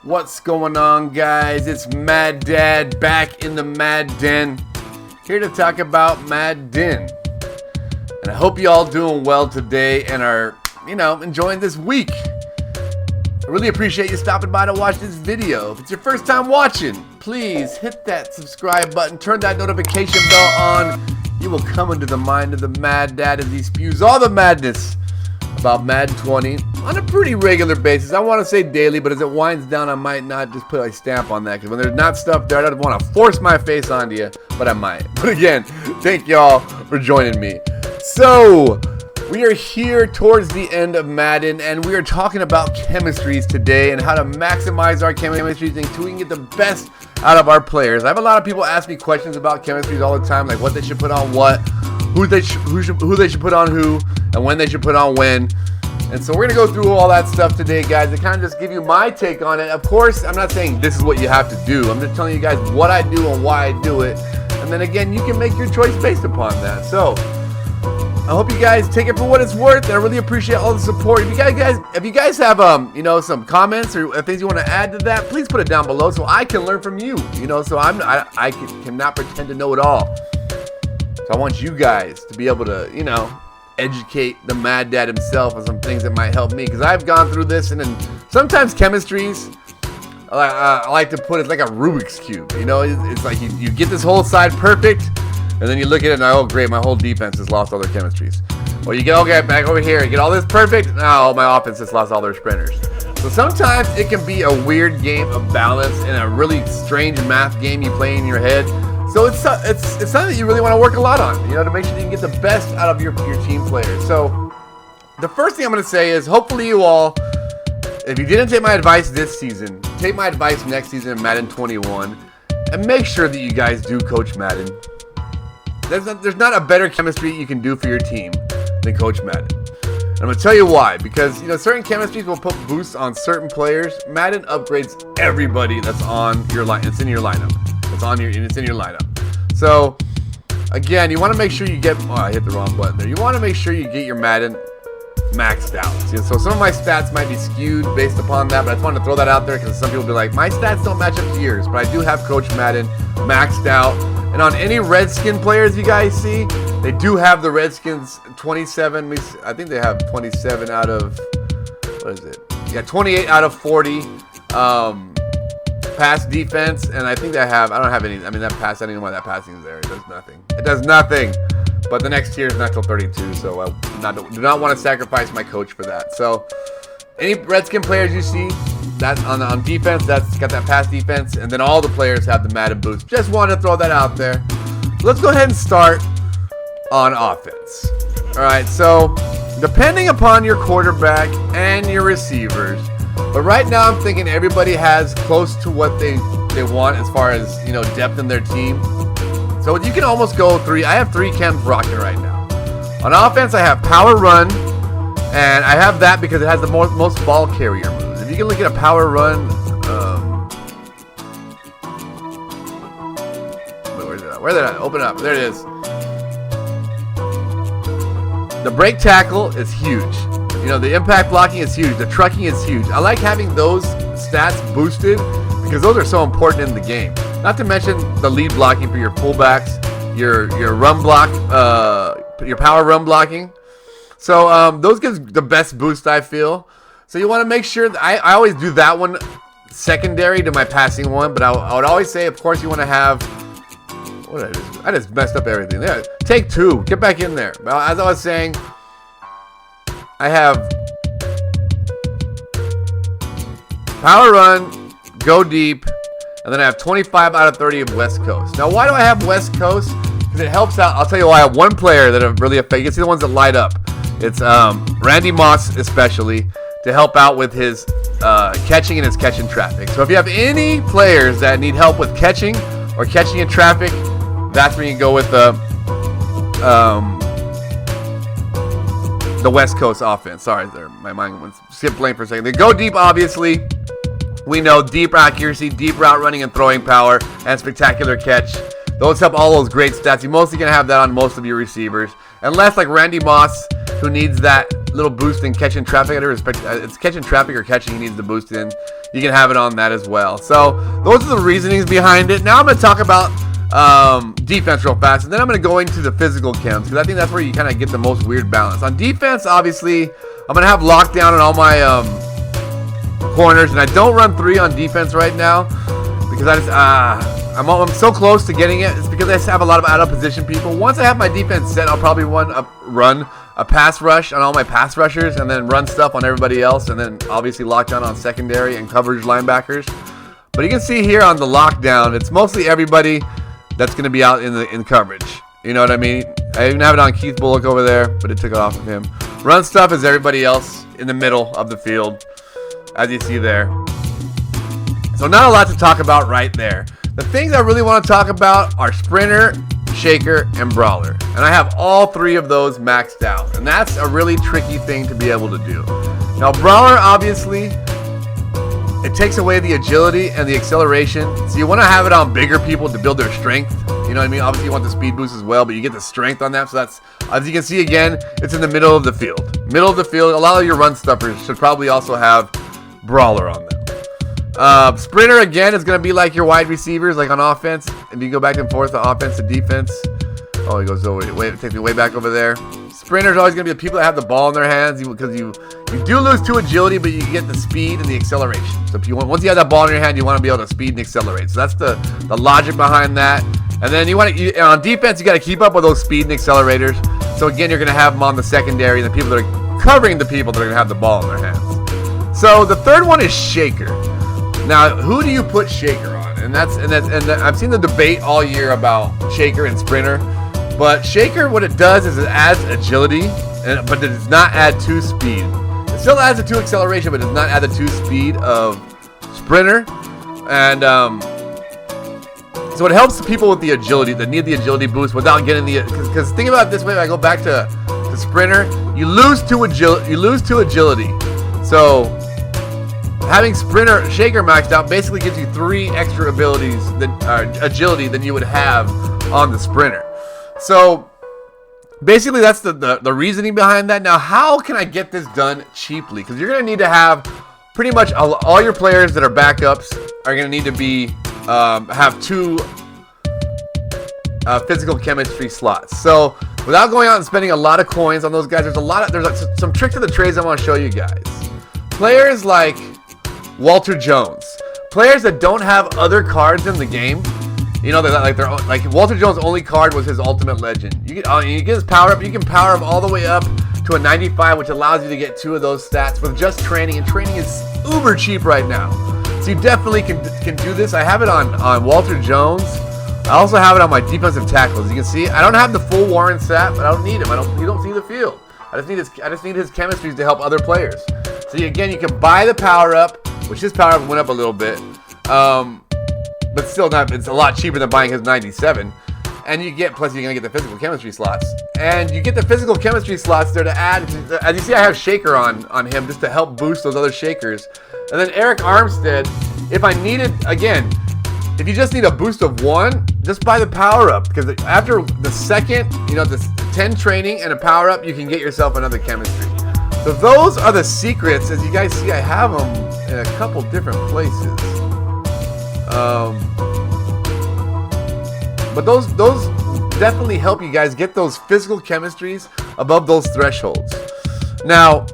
What's going on, guys? It's Mad Dad back in the Mad Den, here to talk about Madden. And I hope you all doing well today and are, enjoying this week. I really appreciate you stopping by to watch this video. If it's your first time watching, please hit that subscribe button, turn that notification bell on. You will come into the mind of the Mad Dad as he spews all the madness about Madden 20 on a pretty regular basis. I want to say daily, but as it winds down, I might not just put a stamp on that, because when there's not stuff there, I don't want to force my face onto you, but I might. But again, thank y'all for joining me. So, we are here towards the end of Madden, and we are talking about chemistries today and how to maximize our chemistries and so we can get the best out of our players. I have a lot of people ask me questions about chemistries all the time, like what they should put on what, who they should put on who, and when they should put on when. And so we're going to go through all that stuff today, guys, to kind of just give you my take on it. Of course, I'm not saying this is what you have to do. I'm just telling you guys what I do and why I do it. And then again, you can make your choice based upon that. So I hope you guys take it for what it's worth. And I really appreciate all the support. If you guys have some comments or things you want to add to that, please put it down below so I can learn from you. So I cannot pretend to know it all. So I want you guys to be able to, educate the Mad Dad himself on some things that might help me, because I've gone through this, and then sometimes chemistries, I like to put it like a Rubik's Cube. It's like you get this whole side perfect, and then you look at it and oh great, my whole defense has lost all their chemistries. Or you get, okay, back over here, you get all this perfect, now my offense has lost all their sprinters. So sometimes it can be a weird game of balance and a really strange math game you play in your head. So it's something that you really want to work a lot on, to make sure you can get the best out of your team players. So the first thing I'm going to say is, hopefully you all, if you didn't take my advice this season, take my advice next season in Madden 21, and make sure that you guys do Coach Madden. There's not a better chemistry you can do for your team than Coach Madden. And I'm going to tell you why. Because, certain chemistries will put boosts on certain players. Madden upgrades everybody that's on your line. It's in your lineup. It's in your lineup. So, again, you want to make sure you get... Oh, I hit the wrong button there. You want to make sure you get your Madden maxed out. So some of my stats might be skewed based upon that, but I just wanted to throw that out there because some people will be like, my stats don't match up to yours. But I do have Coach Madden maxed out. And on any Redskin players you guys see, they do have the Redskins 27. I think they have 27 out of... What is it? Yeah, 28 out of 40. Pass defense, and I think I don't have any. I mean, that pass, I don't even know why that passing is there. It does nothing. It does nothing. But the next tier is not till 32, so I do not want to sacrifice my coach for that. So, any Redskin players you see that on defense, that's got that pass defense, and then all the players have the Madden boost. Just wanted to throw that out there. Let's go ahead and start on offense. All right, so depending upon your quarterback and your receivers. But right now, I'm thinking everybody has close to what they want as far as, depth in their team. So you can almost go three. I have three chems rocking right now. On offense, I have power run, and I have that because it has the most ball carrier moves. If you can look at a power run, where's it at? Open it up. There it is. The break tackle is huge. The impact blocking is huge. The trucking is huge. I like having those stats boosted because those are so important in the game. Not to mention the lead blocking for your fullbacks, your run block, your power run blocking. So those gives the best boost, I feel. So you want to make sure that I always do that one secondary to my passing one. But I would always say, of course, you want to have... What did I do? I just messed up everything. There. Take two. Get back in there. Well, as I was saying... I have power run, go deep, and then I have 25 out of 30 of West Coast. Now, why do I have West Coast? Because it helps out. I'll tell you why. I have one player that really affects. You can see the ones that light up. It's Randy Moss, especially, to help out with his catching and his catching traffic. So if you have any players that need help with catching or catching in traffic, that's where you can go with the West Coast offense. Sorry, there, my mind went skip blank for a second. They go deep, obviously. We know deep accuracy, deep route running and throwing power, and spectacular catch. Those help all those great stats. You're mostly going to have that on most of your receivers. Unless like Randy Moss, who needs that little boost in catching traffic. I respect it's catching traffic or catching he needs the boost in. You can have it on that as well. So those are the reasonings behind it. Now I'm going to talk about defense real fast, and then I'm going to go into the physical chems, because I think that's where you kind of get the most weird balance. On defense, obviously, I'm going to have lockdown on all my corners, and I don't run 3 on defense right now because I just I'm so close to getting it. It's because I just have a lot of out of position people. Once I have my defense set, I'll probably run a pass rush on all my pass rushers, and then run stuff on everybody else, and then obviously lockdown on secondary and coverage linebackers. But you can see here on the lockdown, it's mostly everybody that's going to be out in coverage. You know what I mean? I even have it on Keith Bullock over there, but it took it off of him. Run stuff is everybody else in the middle of the field, as you see there. So not a lot to talk about right there. The things I really want to talk about are Sprinter, Shaker, and Brawler. And I have all 3 of those maxed out. And that's a really tricky thing to be able to do. Now, Brawler, obviously, it takes away the agility and the acceleration. So you want to have it on bigger people to build their strength. You know what I mean? Obviously, you want the speed boost as well, but you get the strength on that. So that's, as you can see again, it's in the middle of the field. Middle of the field. A lot of your run stuffers should probably also have Brawler on them. Sprinter, again, is going to be like your wide receivers, like on offense. If you go back and forth to offense to defense. Oh, he goes over. It takes me way back over there. Sprinter is always going to be the people that have the ball in their hands, because you do lose 2 agility, but you get the speed and the acceleration. So if you once you have that ball in your hand, you want to be able to speed and accelerate. So that's the logic behind that. And then on defense, you got to keep up with those speed and accelerators. So again, you're going to have them on the secondary, and the people that are covering the people that are going to have the ball in their hands. So the third one is Shaker. Now, who do you put Shaker on? And I've seen the debate all year about Shaker and Sprinter. But Shaker, what it does is it adds agility, but it does not add 2 speed. It still adds a 2 acceleration, but it does not add the 2 speed of Sprinter. And so it helps the people with the agility that need the agility boost without getting the. Because think about it this way: if I go back to Sprinter, you lose 2 agility. So having Shaker maxed out basically gives you 3 extra abilities agility than you would have on the Sprinter. So basically that's the reasoning behind that. Now, how can I get this done cheaply? Because you're going to need to have pretty much all your players that are backups are going to need to be have 2 physical chemistry slots. So without going out and spending a lot of coins on those guys, there's some tricks of the trades I want to show you guys. Players like Walter Jones, players that don't have other cards in the game. You know, like Walter Jones' only card was his Ultimate Legend. You get his power up. You can power him all the way up to a 95, which allows you to get 2 of those stats with just training. And training is uber cheap right now, so you definitely can do this. I have it on Walter Jones. I also have it on my defensive tackles. You can see I don't have the full Warren stat, but I don't need him. You don't see the field. I just need his chemistries to help other players. So again, you can buy the power up, which his power up went up a little bit. But still not, it's a lot cheaper than buying his 97. And plus you're going to get the physical chemistry slots. And you get the physical chemistry slots there to add, as you see I have Shaker on him just to help boost those other Shakers. And then Eric Armstead, if I needed, again, if you just need a boost of 1, just buy the power up. Because after the second, the 10 training and a power up, you can get yourself another chemistry. So those are the secrets. As you guys see, I have them in a couple different places. But those definitely help you guys get those physical chemistries above those thresholds. Now,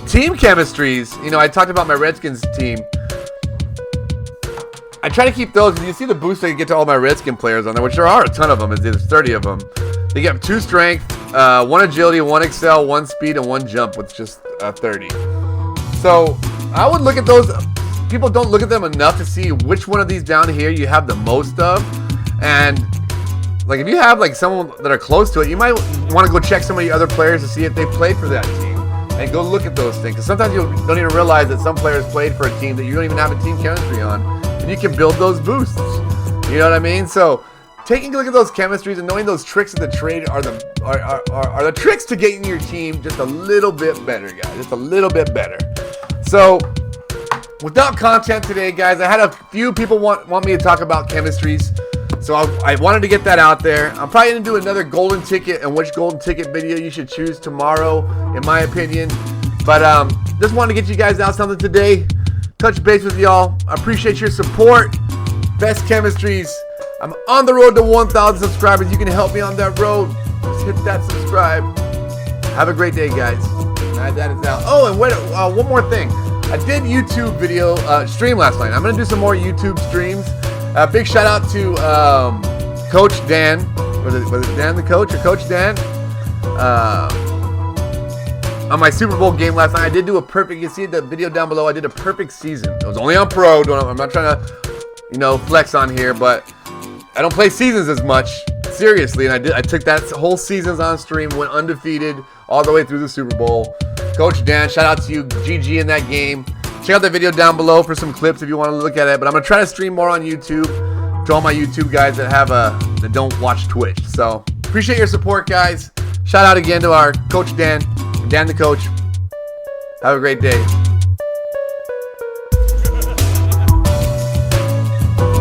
team chemistries, I talked about my Redskins team. I try to keep those. You see the boost I can get to all my Redskin players on there, which there are a ton of them. There's 30 of them. They get 2 strength, 1 agility, 1 excel, 1 speed, and 1 jump with just 30. So I would look at those. People don't look at them enough to see which one of these down here you have the most of. And like if you have like someone that are close to it, you might want to go check some of your other players to see if they played for that team and go look at those things. Because sometimes you don't even realize that some players played for a team that you don't even have a team chemistry on, and you can build those boosts. You know what I mean? So taking a look at those chemistries and knowing those tricks of the trade are the tricks to getting your team just a little bit better, guys. Just a little bit better. So without content today, guys, I had a few people want me to talk about chemistries. So I wanted to get that out there. I'm probably going to do another golden ticket and which golden ticket video you should choose tomorrow, in my opinion. But just wanted to get you guys out something today. Touch base with y'all. I appreciate your support. Best Chemistries. I'm on the road to 1,000 subscribers. You can help me on that road. Just hit that subscribe. Have a great day, guys. That is out. Oh, and wait, one more thing. I did YouTube video stream last night. I'm going to do some more YouTube streams. Big shout out to Coach Dan. Was it Dan the coach or Coach Dan? On my Super Bowl game last night, I did do a perfect. You see the video down below. I did a perfect season. It was only on Pro. I'm not trying to, flex on here, but I don't play seasons as much. Seriously, and I took that whole seasons on stream, went undefeated all the way through the Super Bowl. Coach Dan, shout out to you, GG in that game. Check out the video down below for some clips if you want to look at it. But I'm gonna try to stream more on YouTube to all my YouTube guys that don't watch Twitch. So appreciate your support, guys. Shout out again to our Coach Dan, Dan the Coach. Have a great day.